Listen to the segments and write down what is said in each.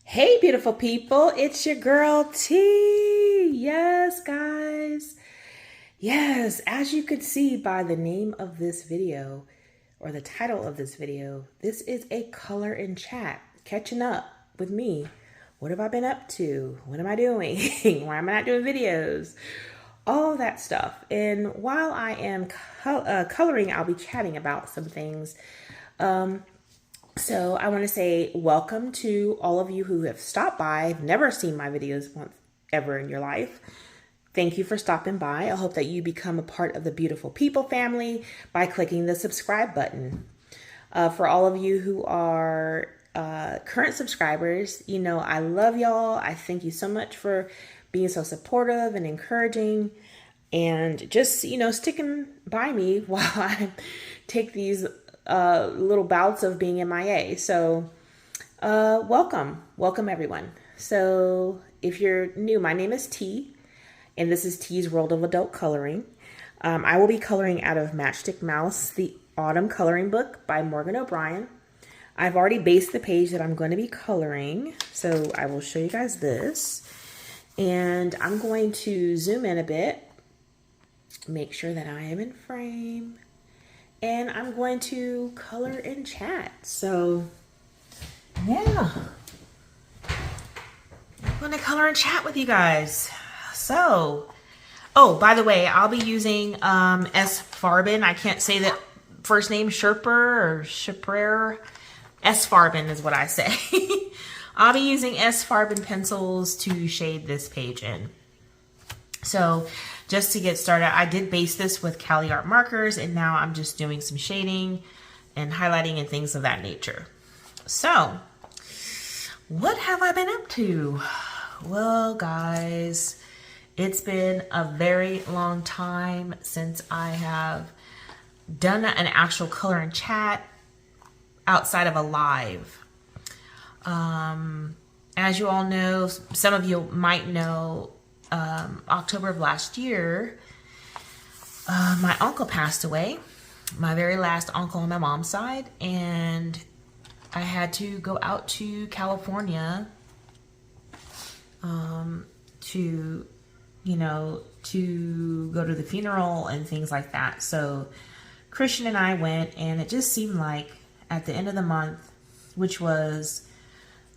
Hey, beautiful people, it's your girl T. Yes, guys. Yes, as you can see by the name of this video or the title of this video, this is a color in chat, catching up with me. What have I been up to? What am I doing? Why am I not doing videos? All that stuff. And while I am coloring, I'll be chatting about some things. So I want to say welcome to all of you who have stopped by, never seen my videos once ever in your life. Thank you for stopping by. I hope that you become a part of the beautiful people family by clicking the subscribe button. For all of you who are current subscribers, you know I love y'all. I thank you so much for being so supportive and encouraging and just, you know, sticking by me while I take these little bouts of being MIA. So welcome everyone. So if you're new, my name is T, and this is T's World of Adult Coloring. I will be coloring out of Matchstick Mouse, the Autumn coloring book by Morgan O'Brien. I've already based the page that I'm going to be coloring, so I will show you guys this. And I'm going to zoom in a bit, make sure that I am in frame. And I'm going to color in chat. So, yeah. I'm going to color in chat with you guys. So, oh, by the way, I'll be using FARBEN. I can't say that first name, SCHPIRERR or SCHPIRERR. FARBEN is what I say. I'll be using FARBEN pencils to shade this page in. So, just to get started, I did base this with Cali Art markers, and now I'm just doing some shading and highlighting and things of that nature. So, what have I been up to? Well, guys, it's been a very long time since I have done an actual color and chat outside of a live. As you all know, some of you might know, October of last year, my uncle passed away, my very last uncle on my mom's side, and I had to go out to California to, you know, to go to the funeral and things like that. So Christian and I went, and it just seemed like at the end of the month, which was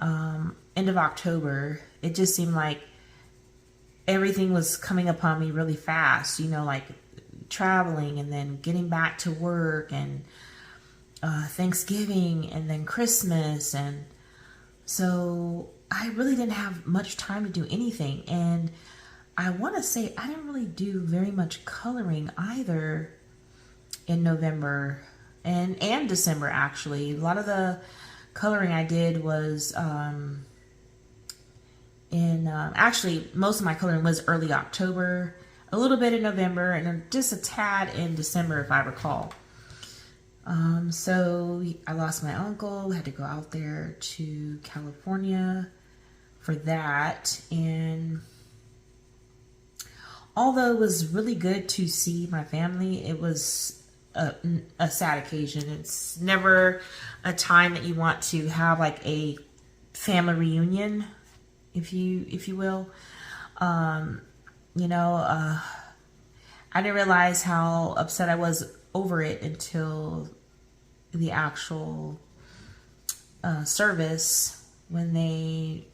end of October, it just seemed like everything was coming upon me really fast, you know, like traveling and then getting back to work and Thanksgiving and then Christmas. And so I really didn't have much time to do anything. And I want to say I didn't really do very much coloring either in November and December, actually. A lot of the coloring I did was actually most of my coloring was early October, a little bit in November, and then just a tad in December if I recall. So I lost my uncle, had to go out there to California for that, and although it was really good to see my family, it was a sad occasion. It's never a time that you want to have like a family reunion, if you will. You know, I didn't realize how upset I was over it until the actual service, when the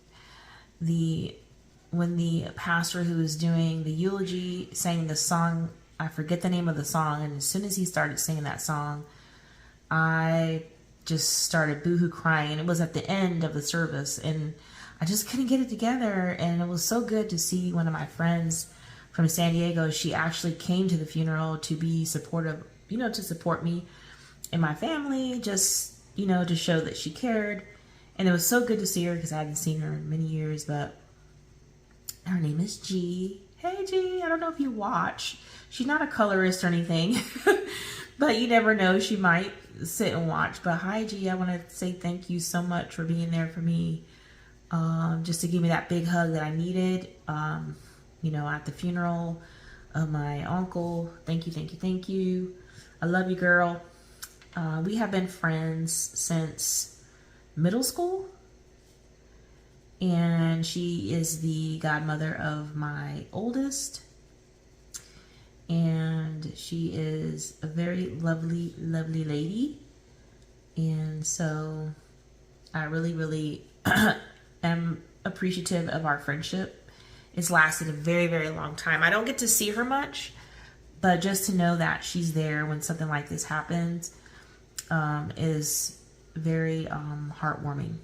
pastor who was doing the eulogy sang the song. I forget the name of the song, and as soon as he started singing that song, I just started boohoo crying. It was at the end of the service, and I just couldn't get it together. And it was so good to see one of my friends from San Diego. She actually came to the funeral to be supportive, you know, to support me and my family, just, you know, to show that she cared. And it was so good to see her because I hadn't seen her in many years. But her name is G. Hey, G. I don't know if you watch. She's not a colorist or anything, but you never know. She might sit and watch. But hi, G. I want to say thank you so much for being there for me. Just to give me that big hug that I needed, you know, at the funeral of my uncle. Thank you, thank you, thank you. I love you, girl. We have been friends since middle school. and she is the godmother of my oldest, and she is a very lovely, lovely lady. And so I really, really am appreciative of our friendship. It's lasted a very, very long time. I don't get to see her much, but just to know that she's there when something like this happens is very heartwarming.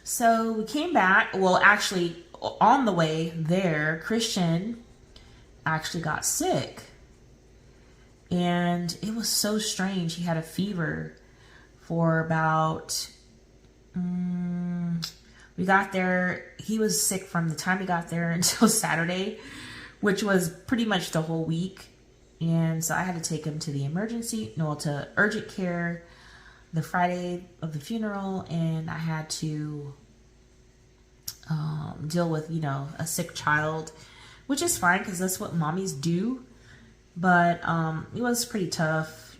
So we came back. Well, actually, on the way there, Christian actually got sick. And it was so strange. He had a fever for about, we got there, he was sick from the time we got there until Saturday, which was pretty much the whole week. And so I had to take him to the to urgent care the Friday of the funeral, and I had to deal with, a sick child, which is fine because that's what mommies do. But it was pretty tough,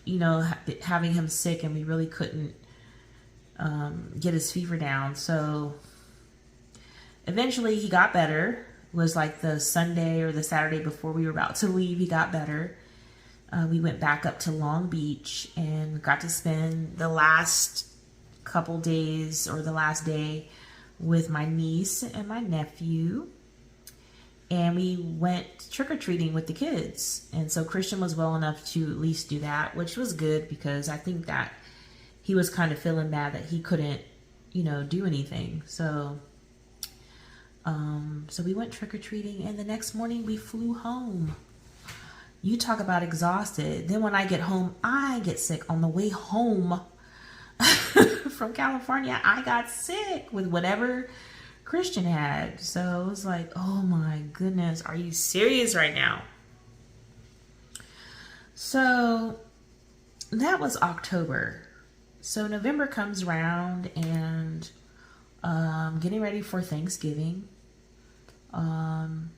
having him sick, and we really couldn't get his fever down. So eventually he got better. It was like the Sunday or the Saturday before we were about to leave, he got better. We went back up to Long Beach and got to spend the last couple days, or the last day, with my niece and my nephew. And we went trick-or-treating with the kids. And so Christian was well enough to at least do that, which was good because I think that he was kind of feeling bad that he couldn't, do anything. So we went trick-or-treating, and the next morning we flew home. You talk about exhausted. Then when I get home, I get sick on the way home from California. I got sick with whatever Christian had. So it was like, oh my goodness, are you serious right now? So that was October. So November comes around, and getting ready for Thanksgiving. And,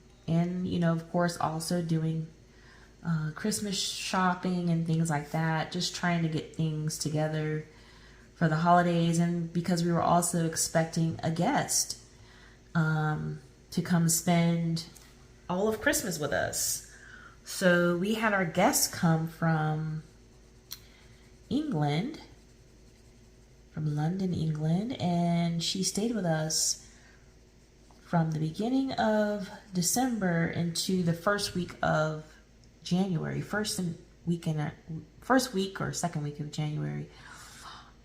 of course, also doing Christmas shopping and things like that. Just trying to get things together for the holidays. And because we were also expecting a guest to come spend all of Christmas with us. So we had our guest come from England, from London, England, and she stayed with us from the beginning of December into the first week of January, first week or second week of January.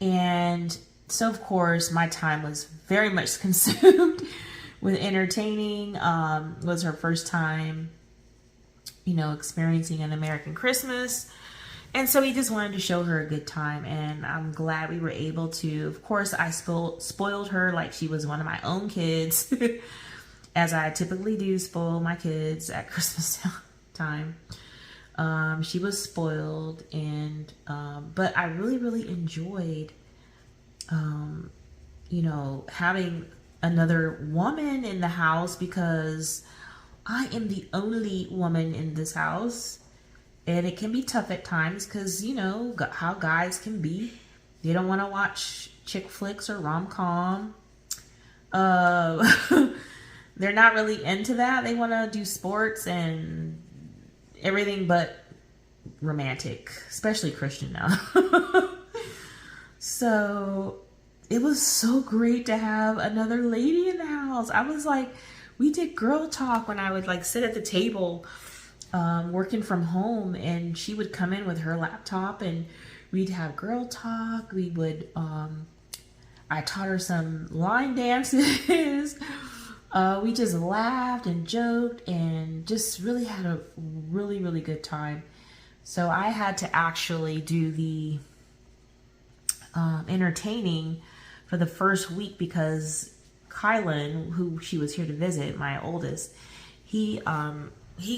And so, of course, my time was very much consumed with entertaining. It was her first time, experiencing an American Christmas. And so we just wanted to show her a good time, and I'm glad we were able to. Of course, I spoiled her like she was one of my own kids, as I typically do spoil my kids at Christmas time. She was spoiled, and but I really, really enjoyed, having another woman in the house, because I am the only woman in this house. And it can be tough at times because, how guys can be. They don't want to watch chick flicks or rom-com. They're not really into that. They want to do sports and everything but romantic, especially Christian now. So it was so great to have another lady in the house. I was like, we did girl talk when I would sit at the table working from home, and she would come in with her laptop and we'd have girl talk. We would, I taught her some line dances. We just laughed and joked and just really had a really, really good time. So I had to actually do the entertaining for the first week because Kylan, who she was here to visit, my oldest, he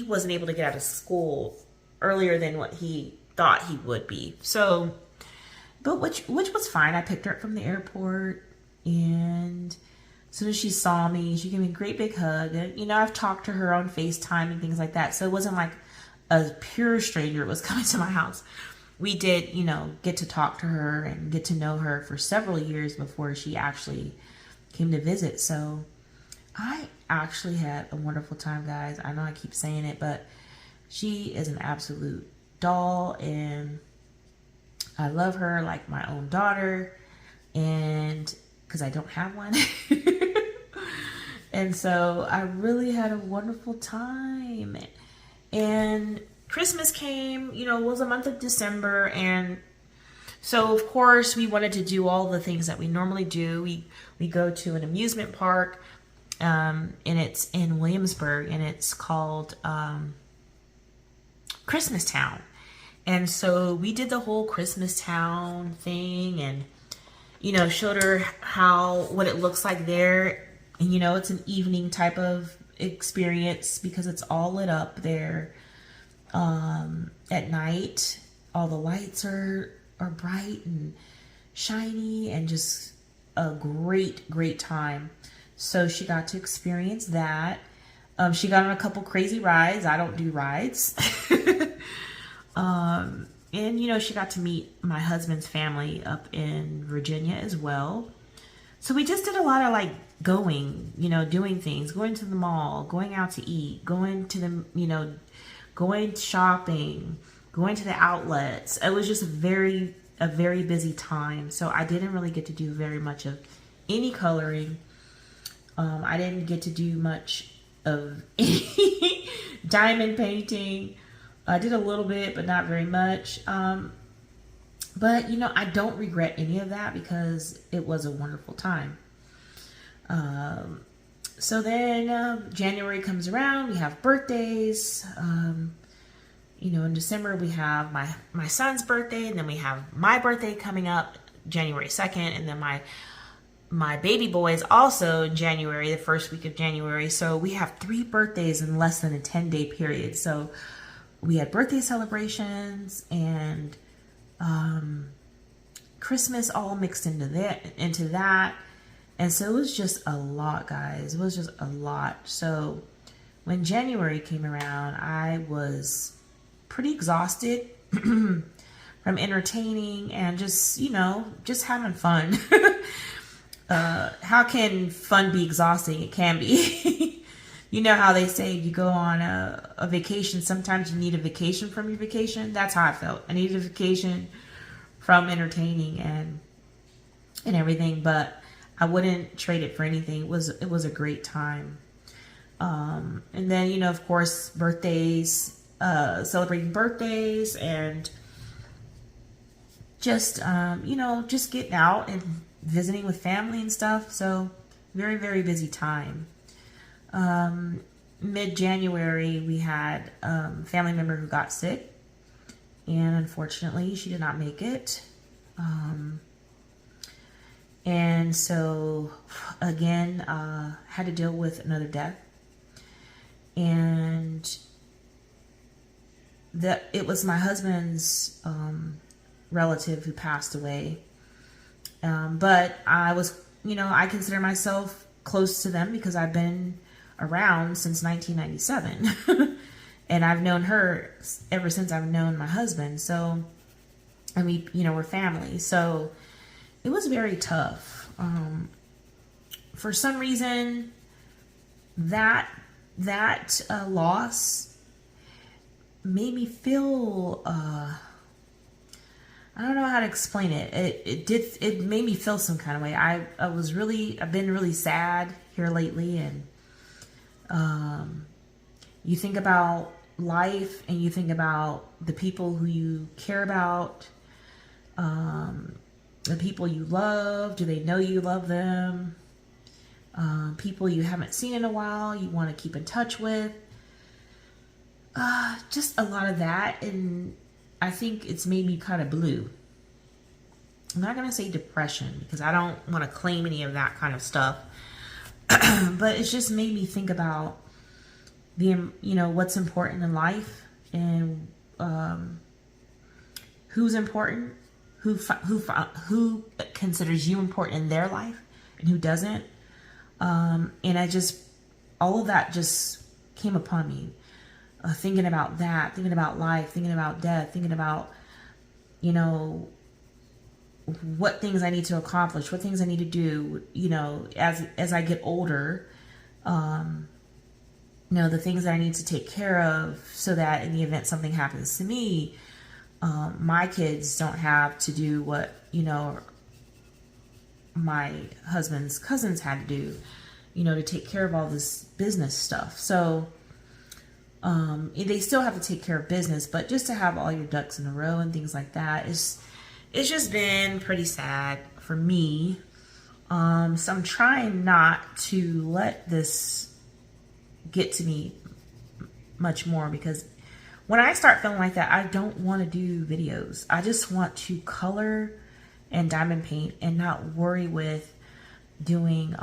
wasn't able to get out of school earlier than what he thought he would be. So, but which was fine. I picked her up from the airport, and as soon as she saw me, she gave me a great big hug. And, I've talked to her on FaceTime and things like that. So it wasn't like a pure stranger was coming to my house. We did, get to talk to her and get to know her for several years before she actually came to visit. So I actually had a wonderful time, guys. I know I keep saying it, but she is an absolute doll, and I love her like my own daughter, and because I don't have one. And so I really had a wonderful time. And Christmas came, you know, it was a month of December, and so of course we wanted to do all the things that we normally do. We go to an amusement park, and it's in Williamsburg, and it's called Christmas Town. And so we did the whole Christmas Town thing, and you know, showed her what it looks like there. And you know, it's an evening type of experience because it's all lit up there at night. All the lights are bright and shiny, and just a great time. So she got to experience that. She got on a couple crazy rides. I don't do rides. And you know, she got to meet my husband's family up in Virginia as well. So we just did a lot of like going, you know, doing things, going to the mall, going out to eat, going to the, you know, going shopping, going to the outlets. It was just a very busy time. So I didn't really get to do very much of any coloring. I didn't get to do much of any diamond painting. I did a little bit, but not very much. But, you know, I don't regret any of that because it was a wonderful time. So then January comes around. We have birthdays. You know, in December we have my son's birthday, and then we have my birthday coming up January 2nd, and then my baby boy is also in January, the first week of January. So we have 3 birthdays in less than a 10-day period. So we had birthday celebrations and Christmas all mixed into that. And so it was just a lot, guys. It was just a lot. So when January came around, I was pretty exhausted from entertaining and just, you know, just having fun. How can fun be exhausting? It can be. You know how they say you go on a vacation, sometimes you need a vacation from your vacation? That's how I felt. I needed a vacation from entertaining and everything, but I wouldn't trade it for anything. It was a great time. And then, you know, of course, birthdays, celebrating birthdays, and just, you know, just getting out and visiting with family and stuff. So very busy time. Mid-January, we had a family member who got sick, and unfortunately she did not make it. And so again, had to deal with another death, and it was my husband's relative who passed away. But I was, you know, I consider myself close to them because I've been around since 1997. And I've known her ever since I've known my husband. So, and we, you know, we're family. So it was very tough. For some reason, that loss made me feel, I don't know how to explain it. It made me feel some kind of way. I've been really sad here lately, and you think about life, and you think about the people who you care about, the people you love. Do they know you love them? People you haven't seen in a while, you want to keep in touch with. Just a lot of that, and I think it's made me kind of blue. I'm not going to say depression because I don't want to claim any of that kind of stuff. But it's just made me think about what's important in life, and who's important, who considers you important in their life, and who doesn't. And all of that just came upon me. Thinking about that, thinking about life, thinking about death, thinking about, what things I need to accomplish, what things I need to do, you know, as I get older, you know, the things that I need to take care of so that in the event something happens to me, my kids don't have to do what, you know, my husband's cousins had to do, you know, to take care of all this business stuff. So they still have to take care of business, but just to have all your ducks in a row and things like that it's just been pretty sad for me. So I'm trying not to let this get to me much more, because when I start feeling like that, I don't want to do videos. I just want to color and diamond paint and not worry with doing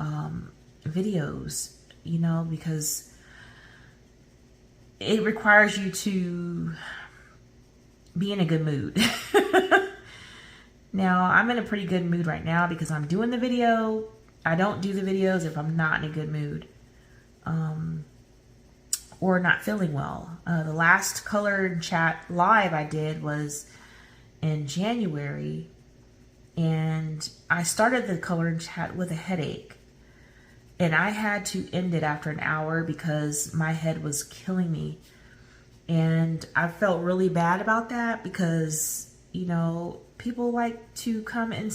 videos, you know, because it requires you to be in a good mood. Now, I'm in a pretty good mood right now because I'm doing the video. I don't do the videos if I'm not in a good mood. Or not feeling well. The last color and chat live I did was in January, and I started the color and chat with a headache, and I had to end it after an hour because my head was killing me. And I felt really bad about that because, you know, people like to come and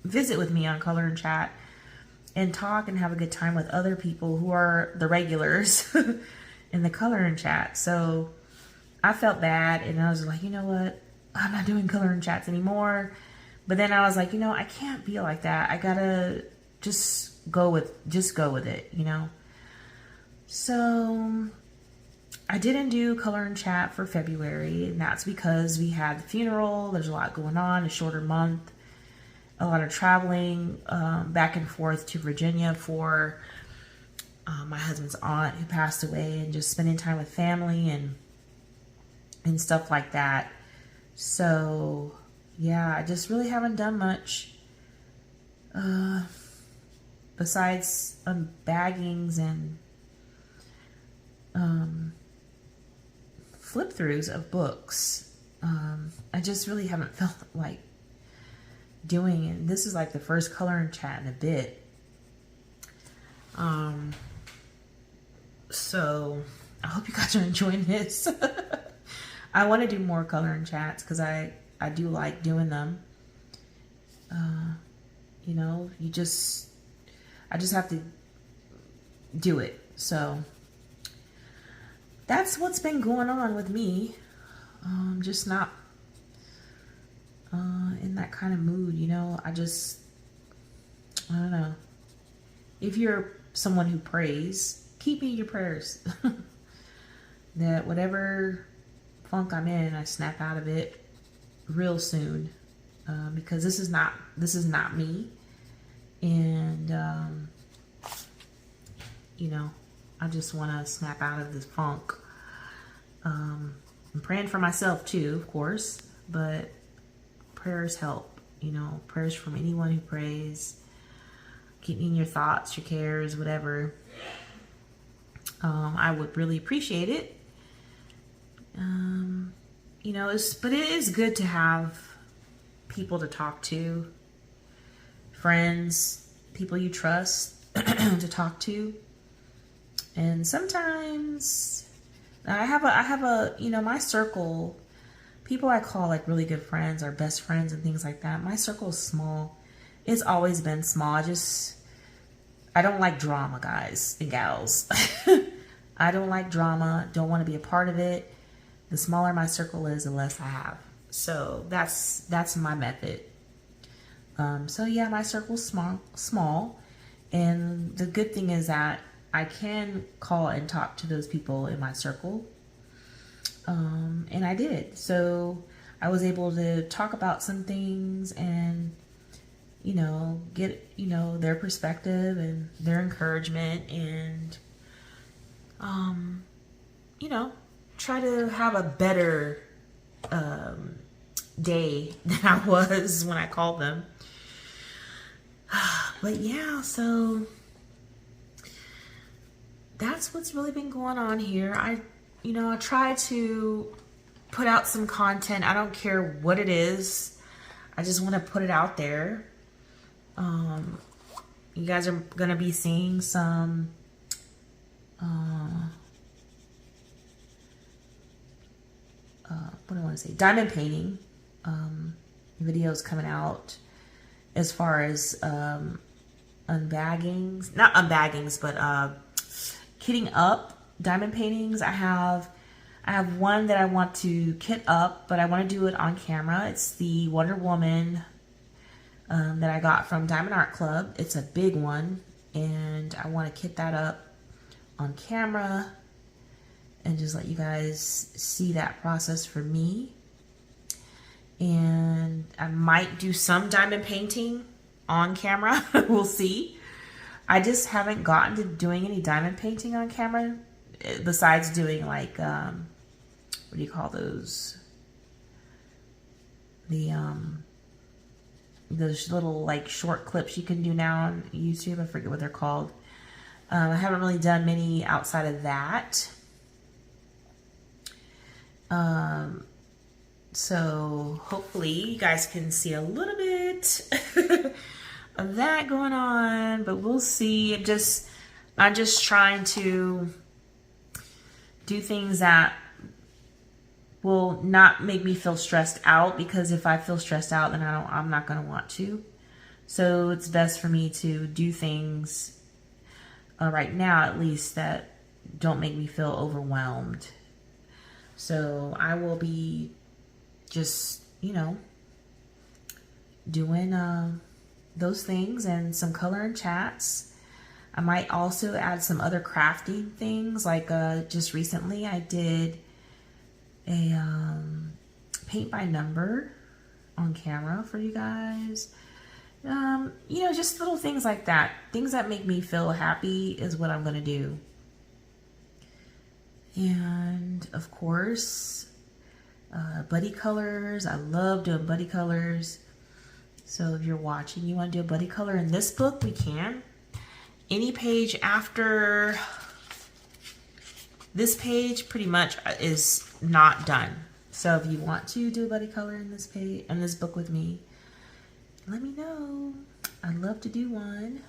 visit with me on color and chat and talk and have a good time with other people who are the regulars in the color and chat. So I felt bad, and I was like, you know what? I'm not doing color and chats anymore. But then I was like, you know, I can't be like that. I gotta just go with it, you know? So I didn't do color and chat for February, and that's because we had the funeral. There's a lot going on, a shorter month. A lot of traveling back and forth to Virginia for my husband's aunt who passed away, and just spending time with family and stuff like that. So yeah, I just really haven't done much besides baggings and flip throughs of books. I just really haven't felt like doing it. This is like the first color and chat in a bit. So I hope you guys are enjoying this. I want to do more color and chats because I do like doing them. You know, I just have to do it. So that's what's been going on with me. Just not in that kind of mood, you know. I don't know. If you're someone who prays, keep in your prayers that whatever funk I'm in, I snap out of it real soon, because this is not me, and you know, I just want to snap out of this funk. I'm praying for myself too, of course, but prayers help, you know, prayers from anyone who prays. Keep me in your thoughts, your cares, whatever. I would really appreciate it. You know, but it is good to have people to talk to, friends, people you trust to talk to. And sometimes I have a, you know, my circle, people I call like really good friends or best friends and things like that. My circle is small. It's always been small. I don't like drama, guys and gals. I don't like drama. Don't want to be a part of it. The smaller my circle is, the less I have. So that's my method. So yeah, my circle's small. And the good thing is that I can call and talk to those people in my circle. And I did. So I was able to talk about some things and, you know, get, you know, their perspective and their encouragement, and, you know, try to have a better day than I was when I called them. But yeah, so that's what's really been going on here. I try to put out some content. I don't care what it is. I just want to put it out there. You guys are going to be seeing some what do I want to say? Diamond painting videos coming out as far as unbaggings, not unbaggings, but kitting up diamond paintings. I have one that I want to kit up, but I want to do it on camera. It's the Wonder Woman that I got from Diamond Art Club. It's a big one, and I want to kit that up on camera and just let you guys see that process for me. And I might do some diamond painting on camera. We'll see. I just haven't gotten to doing any diamond painting on camera besides doing like what do you call those, those little like short clips you can do now on YouTube. I forget what they're called. I haven't really done many outside of that. So hopefully you guys can see a little bit of that going on, but we'll see. I'm just trying to do things that will not make me feel stressed out, because if I feel stressed out, then I'm not going to want to. So it's best for me to do things right now, at least, that don't make me feel overwhelmed. So I will be just, you know, doing those things and some color and chats. I might also add some other crafting things, like just recently I did a paint by number on camera for you guys. You know, just little things like that. Things that make me feel happy is what I'm going to do. And of course, buddy colors. I love doing buddy colors. So if you're watching, you want to do a buddy color in this book, we can. Any page after this page pretty much is not done. So if you want to do a buddy color in this page, in this book with me, let me know. I'd love to do one.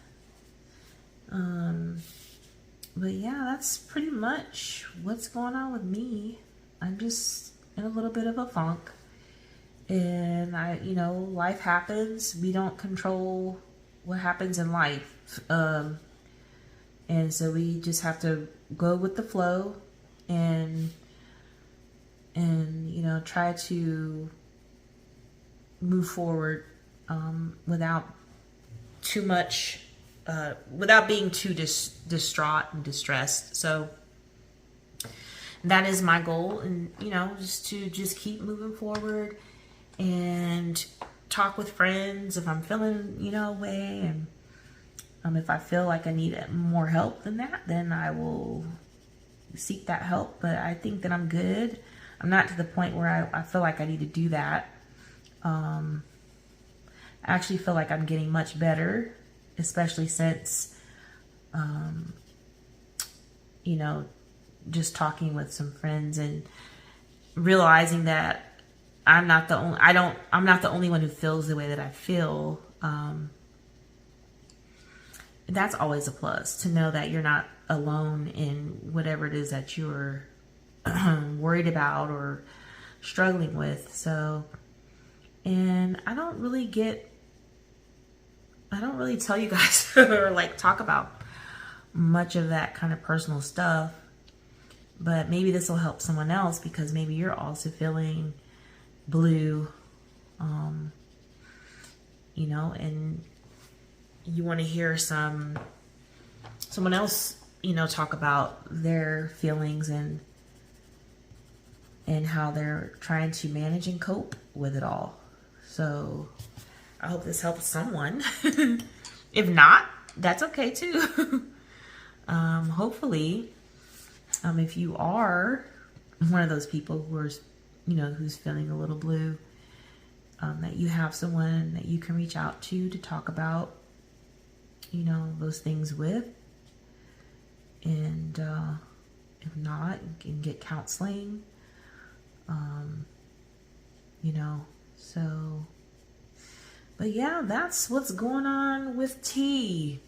But yeah, that's pretty much what's going on with me. I'm just in a little bit of a funk. And you know, life happens. We don't control what happens in life. And so we just have to go with the flow and you know, try to move forward without too much, without being too distraught and distressed. So that is my goal, and you know, just to keep moving forward and talk with friends if I'm feeling, you know, a way, and if I feel like I need more help than that, then I will seek that help. But I think that I'm good. I'm not to the point where I feel like I need to do that. I actually feel like I'm getting much better, especially since, you know, just talking with some friends and realizing that I'm not the only one who feels the way that I feel. That's always a plus, to know that you're not alone in whatever it is that you're worried about or struggling with. So, and I don't really tell you guys or like talk about much of that kind of personal stuff, but maybe this will help someone else, because maybe you're also feeling blue, you know, and you want to hear someone else, you know, talk about their feelings and how they're trying to manage and cope with it all. So I hope this helps someone. If not, that's okay too. Hopefully, if you are one of those people who are, you know, who's feeling a little blue, that you have someone that you can reach out to talk about, you know, those things with. And if not, you can get counseling, you know. So But yeah, that's what's going on with T.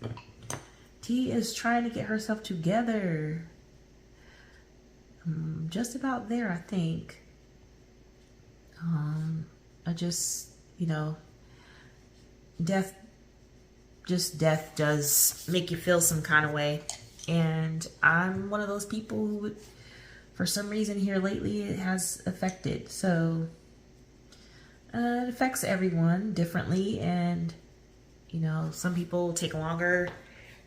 T is trying to get herself together. Just about there, I think. I just, you know, death does make you feel some kind of way. And I'm one of those people who would, for some reason here lately, it has affected. So it affects everyone differently. And, you know, some people take longer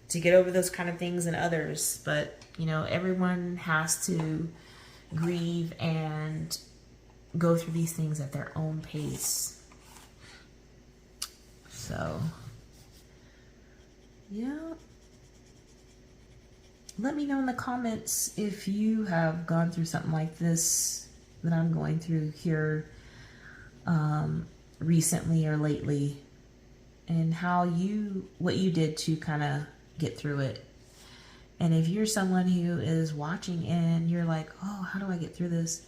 to get over those kind of things than others. But, you know, everyone has to grieve and go through these things at their own pace. So, yeah. Let me know in the comments if you have gone through something like this that I'm going through here recently or lately, and what you did to kind of get through it. And if you're someone who is watching and you're like, oh, how do I get through this?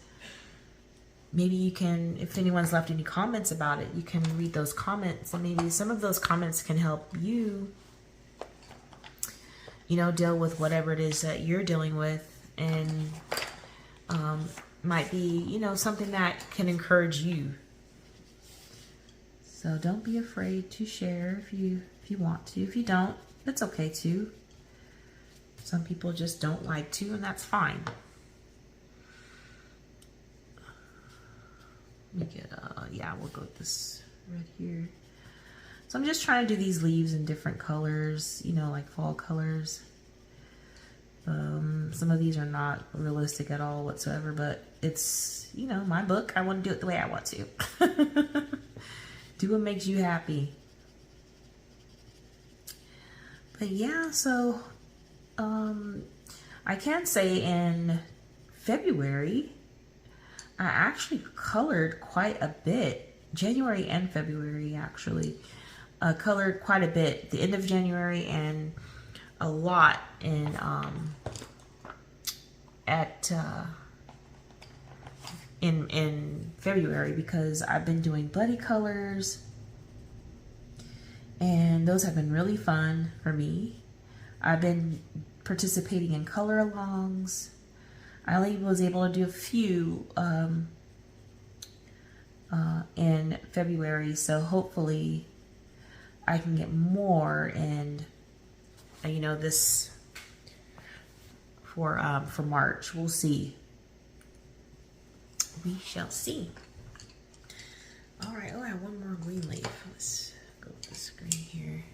Maybe you can, if anyone's left any comments about it, you can read those comments, and maybe some of those comments can help you, you know, deal with whatever it is that you're dealing with, and might be, you know, something that can encourage you. So don't be afraid to share if you want to. If you don't, it's okay too. Some people just don't like to, and that's fine. Let me get, yeah, we'll go with this right here. So I'm just trying to do these leaves in different colors, you know, like fall colors. Some of these are not realistic at all whatsoever, but it's, you know, my book. I want to do it the way I want to. Do what makes you happy. But yeah, so I can say in February, I actually colored quite a bit. January and February, actually. Colored quite a bit. The end of January and a lot in in February, because I've been doing buddy colors, and those have been really fun for me. I've been participating in color alongs. I only was able to do a few in February, so hopefully I can get more, and you know, this for March. We'll see. We shall see. All right. Oh, I have one more green leaf. Let's go with this green here.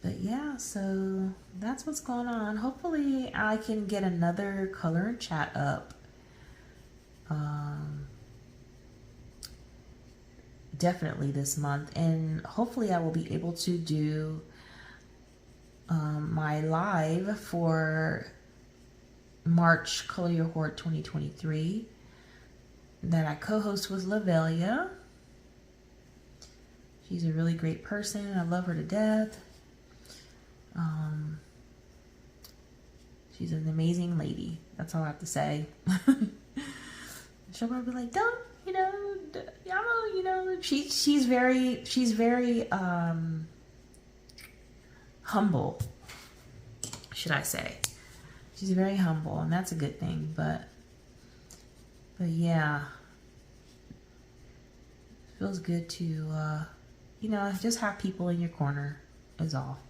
But yeah, so that's what's going on. Hopefully I can get another color and chat up. Definitely this month, and hopefully I will be able to do my live for March Color Your Heart 2023 that I co-host with Lavelia. She's a really great person. I love her to death. She's an amazing lady. That's all I have to say. She'll probably be like, don't, you know, you know, she's very humble, should I say. She's very humble, and that's a good thing, but yeah, it feels good to, you know, just have people in your corner is all.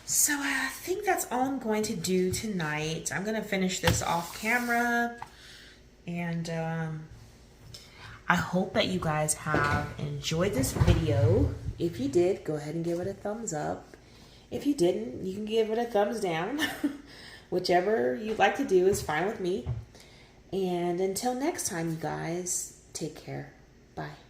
So I think that's all I'm going to do tonight. I'm going to finish this off camera, and I hope that you guys have enjoyed this video. If you did, go ahead and give it a thumbs up. If you didn't, you can give it a thumbs down. Whichever you'd like to do is fine with me. And until next time, you guys, take care. Bye.